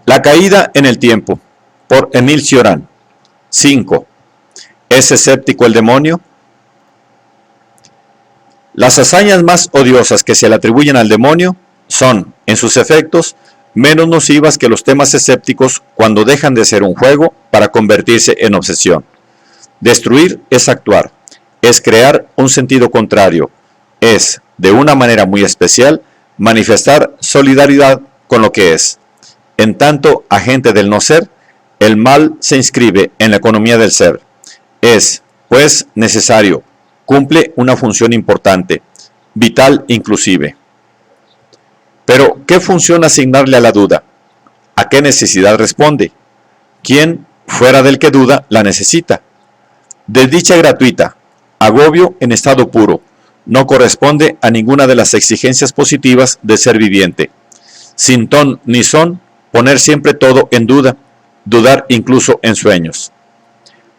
La caída en el tiempo, por Emile Cioran. 5. ¿Es escéptico el demonio? Las hazañas más odiosas que se le atribuyen al demonio son, en sus efectos, menos nocivas que los temas escépticos cuando dejan de ser un juego para convertirse en obsesión. Destruir es actuar, es crear un sentido contrario, es, de una manera muy especial, manifestar solidaridad con lo que es. En tanto agente del no ser, el mal se inscribe en la economía del ser. Es, pues, necesario, cumple una función importante, vital inclusive. Pero, ¿qué función asignarle a la duda? ¿A qué necesidad responde? ¿Quién, fuera del que duda, la necesita? Desdicha gratuita, agobio en estado puro, no corresponde a ninguna de las exigencias positivas del ser viviente. Sin ton ni son, poner siempre todo en duda, dudar incluso en sueños.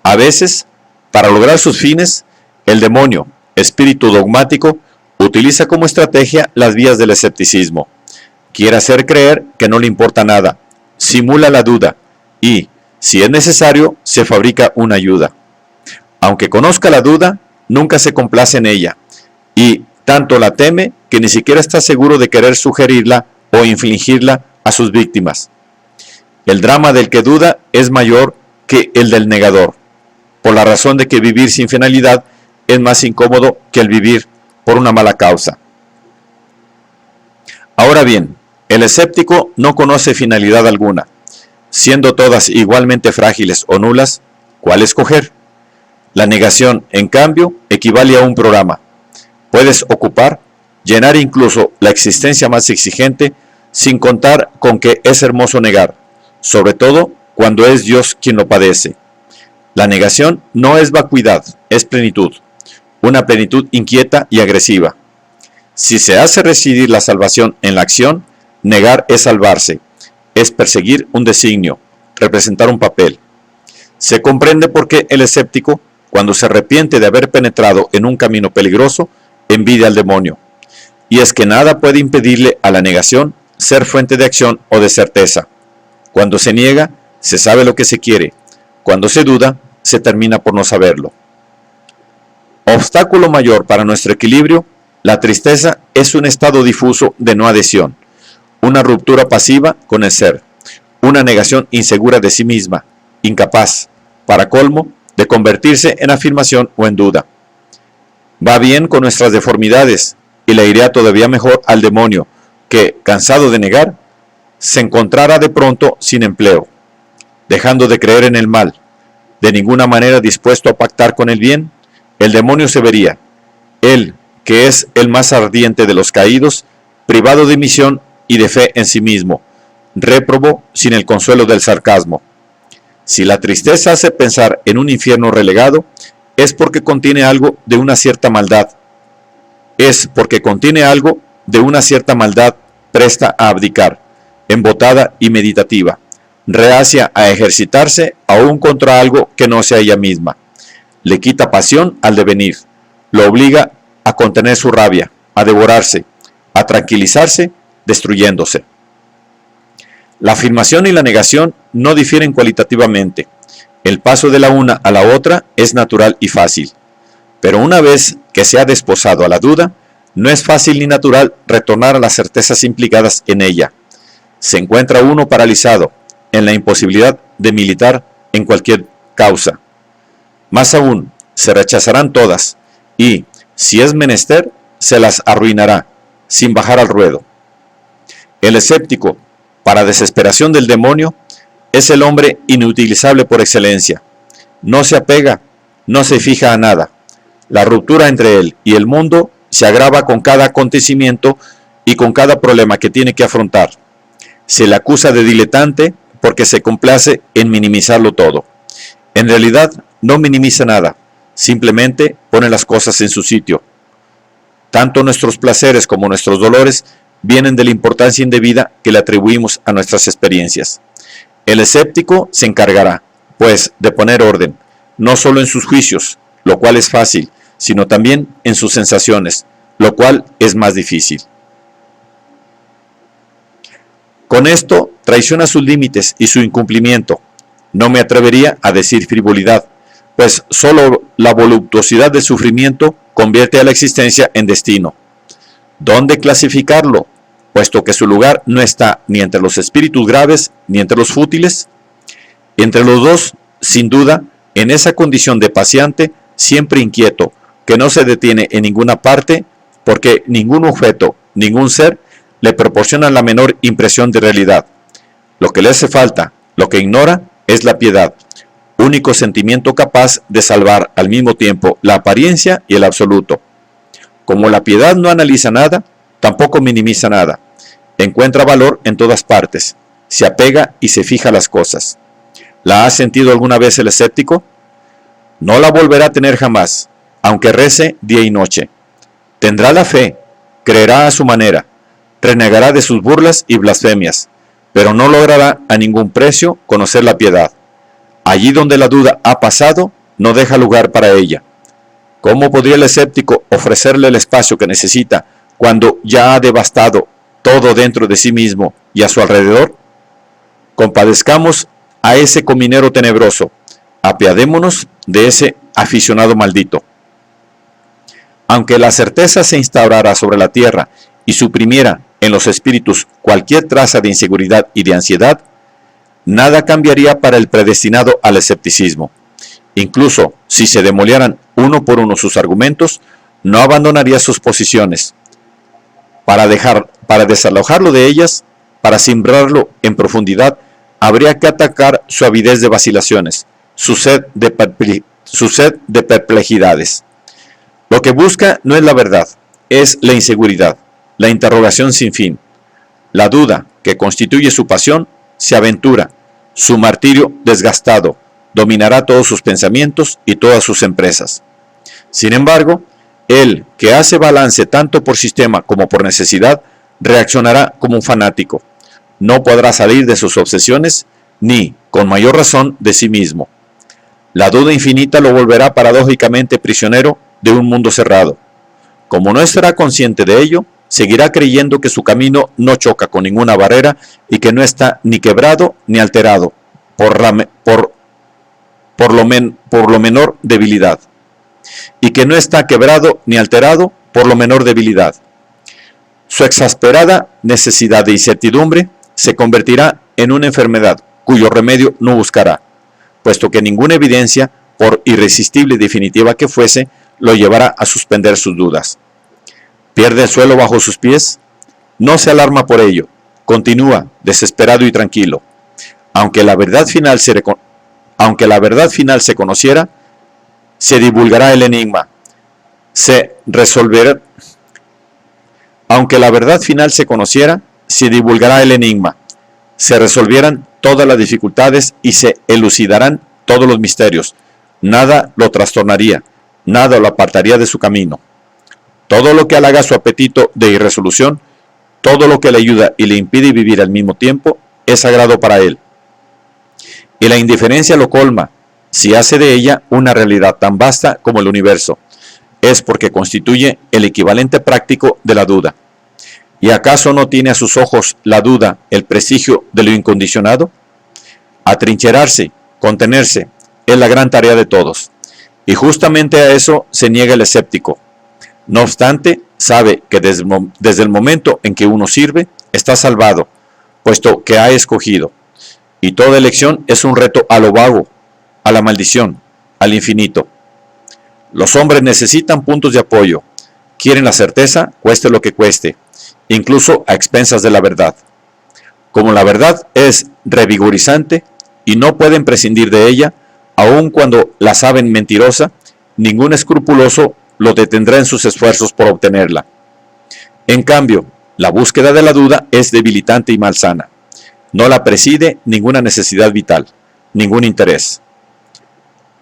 A veces, para lograr sus fines, el demonio, espíritu dogmático, utiliza como estrategia las vías del escepticismo. Quiere hacer creer que no le importa nada, simula la duda y, si es necesario, se fabrica una ayuda. Aunque conozca la duda, nunca se complace en ella y tanto la teme que ni siquiera está seguro de querer sugerirla o infligirla a sus víctimas. El drama del que duda es mayor que el del negador, por la razón de que vivir sin finalidad es más incómodo que el vivir por una mala causa. Ahora bien, el escéptico no conoce finalidad alguna. Siendo todas igualmente frágiles o nulas, ¿cuál escoger? La negación, en cambio, equivale a un programa. Puedes ocupar, llenar incluso la existencia más exigente, sin contar con que es hermoso negar, sobre todo cuando es Dios quien lo padece. La negación no es vacuidad, es plenitud, una plenitud inquieta y agresiva. Si se hace residir la salvación en la acción, negar es salvarse, es perseguir un designio, representar un papel. Se comprende por qué el escéptico, cuando se arrepiente de haber penetrado en un camino peligroso, envidia al demonio. Y es que nada puede impedirle a la negación ser fuente de acción o de certeza. Cuando se niega, se sabe lo que se quiere. Cuando se duda, se termina por no saberlo. Obstáculo mayor para nuestro equilibrio, la tristeza es un estado difuso de no adhesión, una ruptura pasiva con el ser, una negación insegura de sí misma, incapaz, para colmo, de convertirse en afirmación o en duda. Va bien con nuestras deformidades y le iría todavía mejor al demonio, que, cansado de negar, se encontrara de pronto sin empleo, dejando de creer en el mal, de ninguna manera dispuesto a pactar con el bien. El demonio se vería, él, que es el más ardiente de los caídos, privado de misión y de fe en sí mismo, réprobo sin el consuelo del sarcasmo. Si la tristeza hace pensar en un infierno relegado, es porque contiene algo de una cierta maldad. Es porque contiene algo de una cierta maldad presta a abdicar, embotada y meditativa, reacia a ejercitarse aún contra algo que no sea ella misma. Le quita pasión al devenir, lo obliga a contener su rabia, a devorarse, a tranquilizarse, destruyéndose. La afirmación y la negación no difieren cualitativamente. El paso de la una a la otra es natural y fácil. Pero una vez que se ha desposado a la duda, no es fácil ni natural retornar a las certezas implicadas en ella. Se encuentra uno paralizado en la imposibilidad de militar en cualquier causa. Más aún, se rechazarán todas y, si es menester, se las arruinará, sin bajar al ruedo. El escéptico, para desesperación del demonio, es el hombre inutilizable por excelencia. No se apega, no se fija a nada. La ruptura entre él y el mundo se agrava con cada acontecimiento y con cada problema que tiene que afrontar. Se le acusa de diletante porque se complace en minimizarlo todo. En realidad, no minimiza nada, simplemente pone las cosas en su sitio. Tanto nuestros placeres como nuestros dolores vienen de la importancia indebida que le atribuimos a nuestras experiencias. El escéptico se encargará, pues, de poner orden, no solo en sus juicios, lo cual es fácil, sino también en sus sensaciones, lo cual es más difícil. Con esto traiciona sus límites y su incumplimiento. No me atrevería a decir frivolidad, pues solo la voluptuosidad del sufrimiento convierte a la existencia en destino. ¿Dónde clasificarlo? Puesto que su lugar no está ni entre los espíritus graves ni entre los fútiles. Entre los dos, sin duda, en esa condición de paciente, siempre inquieto, que no se detiene en ninguna parte, porque ningún objeto, ningún ser, le proporciona la menor impresión de realidad. Lo que le hace falta, lo que ignora, es la piedad, único sentimiento capaz de salvar al mismo tiempo la apariencia y el absoluto. Como la piedad no analiza nada, tampoco minimiza nada. Encuentra valor en todas partes, se apega y se fija a las cosas. ¿La ha sentido alguna vez el escéptico? No la volverá a tener jamás, aunque rece día y noche. Tendrá la fe, creerá a su manera, renegará de sus burlas y blasfemias, pero no logrará a ningún precio conocer la piedad. Allí donde la duda ha pasado, no deja lugar para ella. ¿Cómo podría el escéptico ofrecerle el espacio que necesita cuando ya ha devastado todo dentro de sí mismo y a su alrededor? Compadezcamos a ese cominero tenebroso, apiadémonos de ese aficionado maldito. Aunque la certeza se instaurara sobre la tierra y suprimiera en los espíritus cualquier traza de inseguridad y de ansiedad, nada cambiaría para el predestinado al escepticismo. Incluso si se demolieran uno por uno sus argumentos, no abandonaría sus posiciones. Para desalojarlo de ellas, para simbrarlo en profundidad, habría que atacar su avidez de vacilaciones, su sed de perplejidades. Lo que busca no es la verdad, es la inseguridad, la interrogación sin fin. La duda, que constituye su pasión, se aventura, su martirio desgastado, dominará todos sus pensamientos y todas sus empresas. Sin embargo, él, que hace balance tanto por sistema como por necesidad, reaccionará como un fanático. No podrá salir de sus obsesiones, ni, con mayor razón, de sí mismo. La duda infinita lo volverá paradójicamente prisionero de un mundo cerrado. Como no estará consciente de ello, seguirá creyendo que su camino no choca con ninguna barrera y que no está ni quebrado ni alterado por lo menor debilidad. Y que no está quebrado ni alterado por lo menor debilidad. Su exasperada necesidad de incertidumbre se convertirá en una enfermedad cuyo remedio no buscará, puesto que ninguna evidencia, por irresistible y definitiva que fuese, lo llevará a suspender sus dudas. ¿Pierde el suelo bajo sus pies? No se alarma por ello, continúa desesperado y tranquilo. Aunque la verdad final se conociera, se divulgará el enigma, aunque la verdad final se conociera, se divulgará el enigma, se resolvieran todas las dificultades y se elucidarán todos los misterios. Nada lo trastornaría, nada lo apartaría de su camino. Todo lo que halaga su apetito de irresolución, todo lo que le ayuda y le impide vivir al mismo tiempo, es sagrado para él. Y la indiferencia lo colma, si hace de ella una realidad tan vasta como el universo, es porque constituye el equivalente práctico de la duda. ¿Y acaso no tiene a sus ojos la duda el prestigio de lo incondicionado? Atrincherarse, contenerse, es la gran tarea de todos, y justamente a eso se niega el escéptico. No obstante, sabe que desde el momento en que uno sirve, está salvado, puesto que ha escogido, y toda elección es un reto a lo vago, a la maldición, al infinito. Los hombres necesitan puntos de apoyo, quieren la certeza, cueste lo que cueste, incluso a expensas de la verdad. Como la verdad es revigorizante y no pueden prescindir de ella, aun cuando la saben mentirosa, ningún escrupuloso lo detendrá en sus esfuerzos por obtenerla. En cambio, la búsqueda de la duda es debilitante y malsana. No la preside ninguna necesidad vital, ningún interés.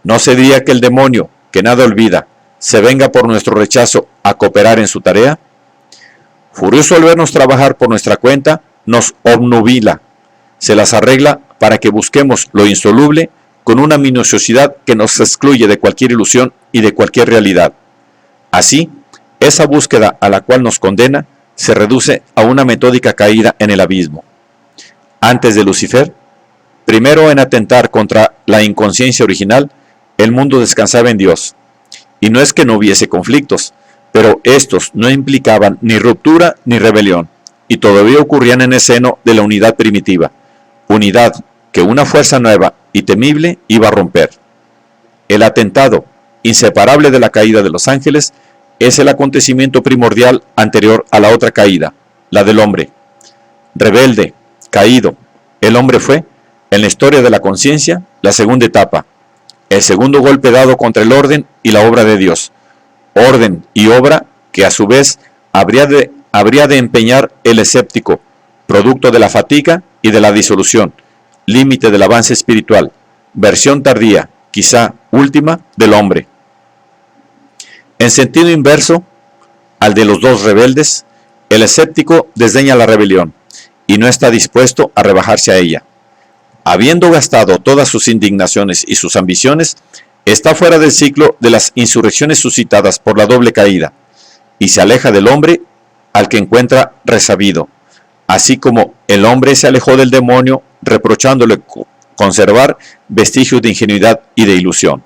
¿No se diría que el demonio, que nada olvida, se venga por nuestro rechazo a cooperar en su tarea? Furioso al vernos trabajar por nuestra cuenta, nos obnubila, se las arregla para que busquemos lo insoluble con una minuciosidad que nos excluye de cualquier ilusión y de cualquier realidad. Así, esa búsqueda a la cual nos condena se reduce a una metódica caída en el abismo. Antes de Lucifer, primero en atentar contra la inconsciencia original, el mundo descansaba en Dios. Y no es que no hubiese conflictos, pero estos no implicaban ni ruptura ni rebelión, y todavía ocurrían en el seno de la unidad primitiva, unidad que una fuerza nueva y temible iba a romper. El atentado, inseparable de la caída de los ángeles, es el acontecimiento primordial anterior a la otra caída, la del hombre. Rebelde, caído, el hombre fue, en la historia de la conciencia, la segunda etapa, el segundo golpe dado contra el orden y la obra de Dios. Orden y obra que a su vez habría de empeñar el escéptico, producto de la fatiga y de la disolución, límite del avance espiritual, versión tardía, quizá última, del hombre. En sentido inverso al de los dos rebeldes, el escéptico desdeña la rebelión y no está dispuesto a rebajarse a ella. Habiendo gastado todas sus indignaciones y sus ambiciones, está fuera del ciclo de las insurrecciones suscitadas por la doble caída, y se aleja del hombre al que encuentra resabido, así como el hombre se alejó del demonio, reprochándole conservar vestigios de ingenuidad y de ilusión.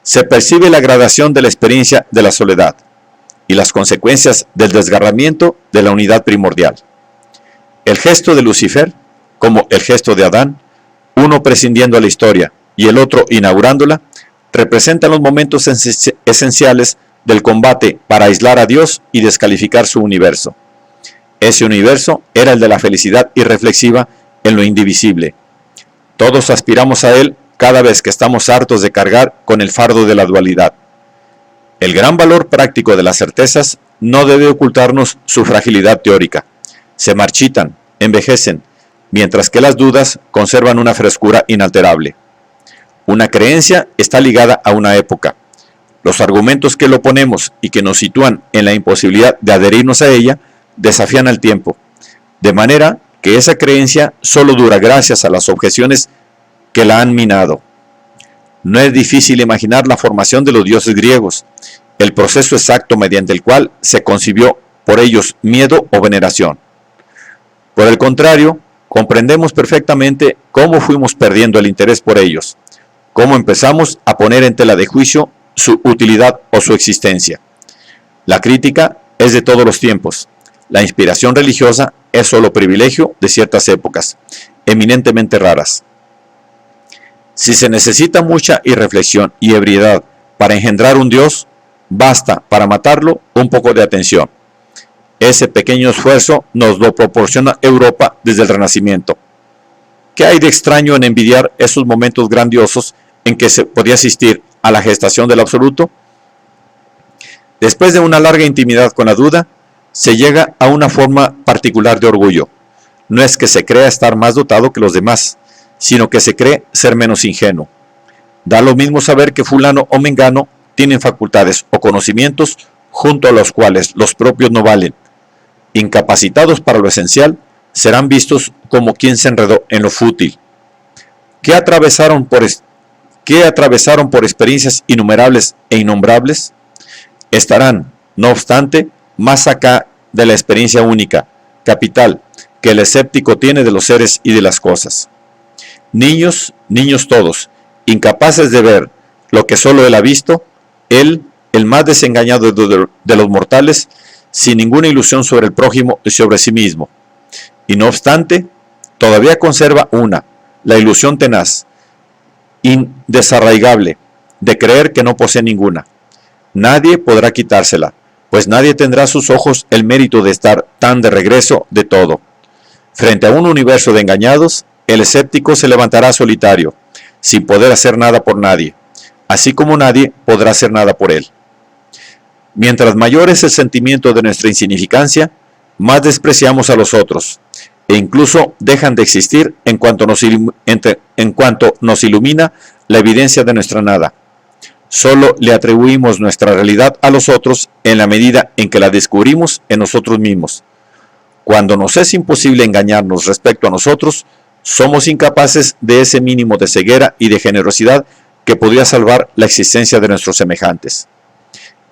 Se percibe la gradación de la experiencia de la soledad y las consecuencias del desgarramiento de la unidad primordial. El gesto de Lucifer, como el gesto de Adán, uno prescindiendo a la historia y el otro inaugurándola, representan los momentos esenciales del combate para aislar a Dios y descalificar su universo. Ese universo era el de la felicidad irreflexiva en lo indivisible. Todos aspiramos a él cada vez que estamos hartos de cargar con el fardo de la dualidad. El gran valor práctico de las certezas no debe ocultarnos su fragilidad teórica. Se marchitan, envejecen, mientras que las dudas conservan una frescura inalterable. Una creencia está ligada a una época. Los argumentos que le oponemos y que nos sitúan en la imposibilidad de adherirnos a ella desafían al tiempo, de manera que esa creencia solo dura gracias a las objeciones que la han minado. No es difícil imaginar la formación de los dioses griegos, el proceso exacto mediante el cual se concibió por ellos miedo o veneración. Por el contrario, comprendemos perfectamente cómo fuimos perdiendo el interés por ellos, cómo empezamos a poner en tela de juicio su utilidad o su existencia. La crítica es de todos los tiempos. La inspiración religiosa es solo privilegio de ciertas épocas, eminentemente raras. Si se necesita mucha irreflexión y ebriedad para engendrar un Dios, basta para matarlo un poco de atención. Ese pequeño esfuerzo nos lo proporciona Europa desde el Renacimiento. ¿Qué hay de extraño en envidiar esos momentos grandiosos en que se podía asistir a la gestación del absoluto? Después de una larga intimidad con la duda, se llega a una forma particular de orgullo. No es que se crea estar más dotado que los demás, sino que se cree ser menos ingenuo. Da lo mismo saber que fulano o mengano tienen facultades o conocimientos junto a los cuales los propios no valen. Incapacitados para lo esencial, serán vistos como quien se enredó en lo fútil. ¿Qué atravesaron por experiencias innumerables e innombrables? Estarán, no obstante, más acá de la experiencia única, capital, que el escéptico tiene de los seres y de las cosas. Niños, niños todos, incapaces de ver lo que solo él ha visto, él, el más desengañado de los mortales, sin ninguna ilusión sobre el prójimo y sobre sí mismo. Y no obstante, todavía conserva la ilusión tenaz, indesarraigable, de creer que no posee ninguna. Nadie podrá quitársela, pues nadie tendrá a sus ojos el mérito de estar tan de regreso de todo. Frente a un universo de engañados, el escéptico se levantará solitario, sin poder hacer nada por nadie, así como nadie podrá hacer nada por él. Mientras mayor es el sentimiento de nuestra insignificancia, más despreciamos a los otros, e incluso dejan de existir en cuanto nos ilumina la evidencia de nuestra nada. Solo le atribuimos nuestra realidad a los otros en la medida en que la descubrimos en nosotros mismos. Cuando nos es imposible engañarnos respecto a nosotros, somos incapaces de ese mínimo de ceguera y de generosidad que podría salvar la existencia de nuestros semejantes.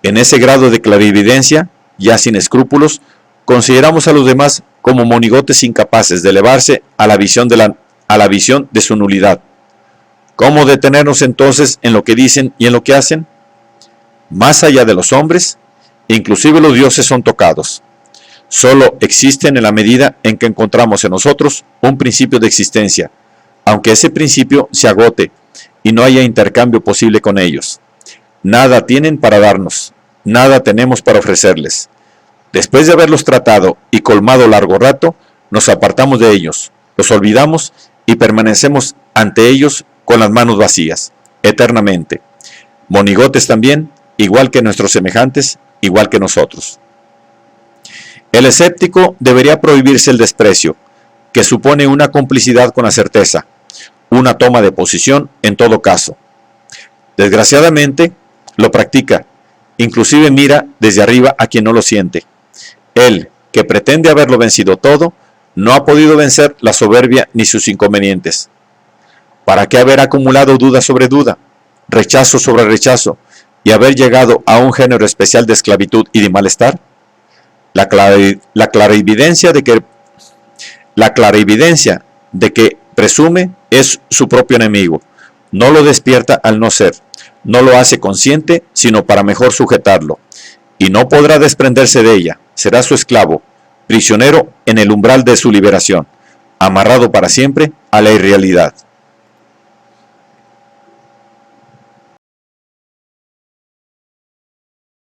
En ese grado de clarividencia, ya sin escrúpulos, consideramos a los demás como monigotes incapaces de elevarse a la visión de su nulidad. ¿Cómo detenernos entonces en lo que dicen y en lo que hacen? Más allá de los hombres, inclusive los dioses son tocados. Solo existen en la medida en que encontramos en nosotros un principio de existencia, aunque ese principio se agote y no haya intercambio posible con ellos. Nada tienen para darnos, nada tenemos para ofrecerles. Después de haberlos tratado y colmado largo rato, nos apartamos de ellos, los olvidamos y permanecemos ante ellos con las manos vacías, eternamente. Monigotes también, igual que nuestros semejantes, igual que nosotros. El escéptico debería prohibirse el desprecio, que supone una complicidad con la certeza, una toma de posición en todo caso. Desgraciadamente, lo practica, inclusive mira desde arriba a quien no lo siente. Él, que pretende haberlo vencido todo, no ha podido vencer la soberbia ni sus inconvenientes. ¿Para qué haber acumulado duda sobre duda, rechazo sobre rechazo, y haber llegado a un género especial de esclavitud y de malestar? La clarividencia de que presume es su propio enemigo. No lo despierta al no ser, no lo hace consciente, sino para mejor sujetarlo. Y no podrá desprenderse de ella, será su esclavo, prisionero en el umbral de su liberación, amarrado para siempre a la irrealidad.